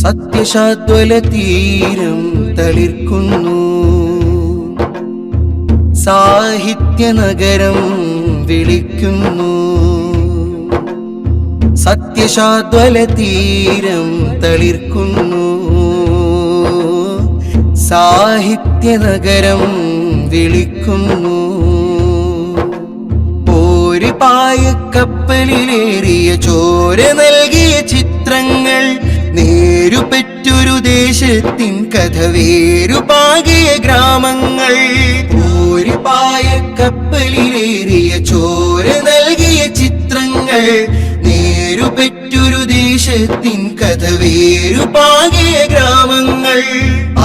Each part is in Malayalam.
സത്യശാദ്വല തീരം തളിർക്കുന്നു. സാഹിത്യനഗരം വിളിക്കുന്നു. സത്യശാദ്വല തീരം തളിർക്കുന്നു. സാഹിത്യനഗരം വിളിക്കുന്നു. ഒരു പായക്കപ്പലിലേറിയ ചോര നൽകിയ ചിത്രങ്ങൾ, നേരുപെറ്റൊരു ദേശത്തിൻ കഥ വേരുപാകിയ ഗ്രാമങ്ങൾ. ഒരു പായക്കപ്പലിലേറിയ ചോര നൽകിയ ചിത്രങ്ങൾ, നേരുപെറ്റൊരു ദേശത്തിൻ കഥ വേരുപാകിയ ഗ്രാമങ്ങൾ.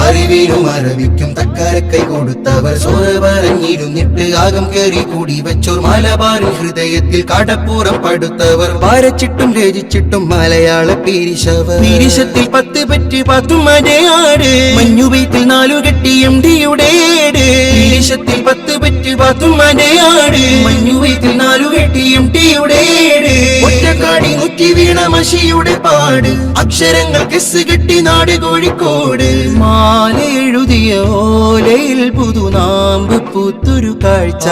അറിവിനും അറവിക്കും തക്കാരക്കൈ കൊടുത്തവർ സോര പറഞ്ഞിരുന്നിട്ട് ആകം കയറി കൂടി വെച്ചോർ മലബാറിൻ ഹൃദയത്തിൽ കാടപ്പുറം പടുത്തവർ. വരച്ചിട്ടും രചിച്ചിട്ടും മലയാള പീരിശവർ. പീരിശത്തിൽ 10 പറ്റി 10 മഴയാട്, മഞ്ഞുവെയ്ത്തിൽ 4 കെട്ടി MD-യുടെ ഏട്. പീരിശത്തിൽ 10 പറ്റി 10 മഴയാട്, മഞ്ഞുവെയ്ത്തിൽ 4 കെട്ടി MD-യുടെ ഏട്. ഒറ്റക്കാടി മുറ്റി വീണ മഷിയുടെ പാട്, അക്ഷരങ്ങൾ കെസ് കെട്ടി നാട് കോഴിക്കോട്. മാലെഴുതിയ ഓലയിൽ പുതുനാമ്പ് പൂത്തൊരു കാഴ്ച,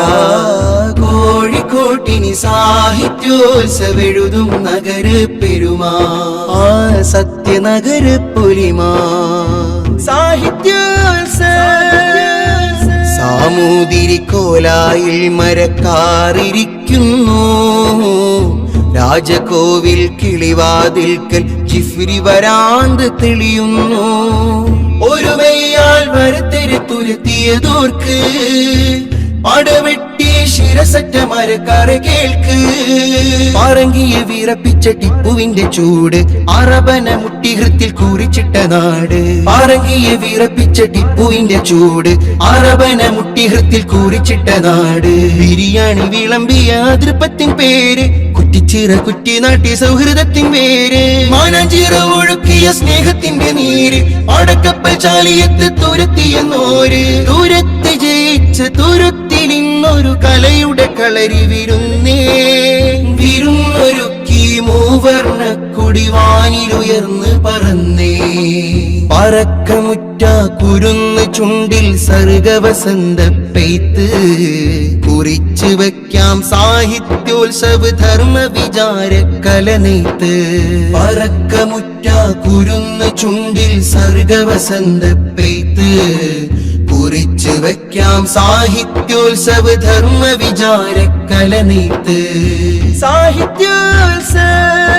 കോഴിക്കോട്ടിനി സാഹിത്യോത്സവെഴുതും നഗര പെരുമാ. ആ സത്യനഗര പൊലിമാ സാഹിത്യോത്സവം. സാമൂതിരിക്കോലായിൽ മരക്കാറിരിക്കുന്നു. രാജകോവിൽ കിളിവാതിൽക്കൽ ജിഫ്രി വരാന്ത് തെളിയുന്നു. ഒരു മെയ്യാൽ വരത്തെരുത്തുരത്തിയതോർക്ക്, പടവെട്ടി ശിരസറ്റ മരക്കാര കേൾക്ക്. പറങ്കിയ വിറപ്പിച്ച ടിപ്പുവിന്റെ ചൂട്, അറബന മുട്ടി ഹൃത്തിൽ കുറിച്ചിട്ട നാട്. പറങ്കിയ വിറപ്പിച്ച ടിപ്പുവിന്റെ ചൂട്, അറബന മുട്ടി ഹൃത്തിൽ കുറിച്ചിട്ട നാട്. ബിരിയാണി വിളമ്പിയ തൃപ്പത്തിൻ പേര്, കുറ്റിച്ചിറ കുറ്റി നാട്ടി സൗഹൃദത്തിൻ പേര്. മാനാഞ്ചിറ ഒഴുക്കിയ സ്നേഹത്തിന്റെ നീര്, അടക്കപ്പൽ ചാലിയത്ത് തുരത്തിയെന്നോര്. ദൂരത്ത് ജയിച്ച തുരുത്തിൽ ഇന്നൊരു കലയുടെ കളരി വിരുന്നേ. വിരുന്നൊരുക്കി മൂവർണ്ണ കുടിവാനിലുയർന്ന് പറന്നേ. പറക്കമുറ്റ കുരുന്ന് ചുണ്ടിൽ സർഗവസന്ത പെയ്ത്ത്, കുറിച്ചു വയ്ക്കാം സാഹിത്യോത്സവ ധർമ്മ വിചാര കലനെയ്ത്ത്. പറക്കമുറ്റ കുരുന്ന് ചുണ്ടിൽ സർഗവസന്ത പെയ്ത്ത്, കുറിച്ചു വയ്ക്കാം സാഹിത്യോത്സവ ധർമ്മ വിചാര കലനെയ്ത്ത്. സാഹിത്യോത്സവം.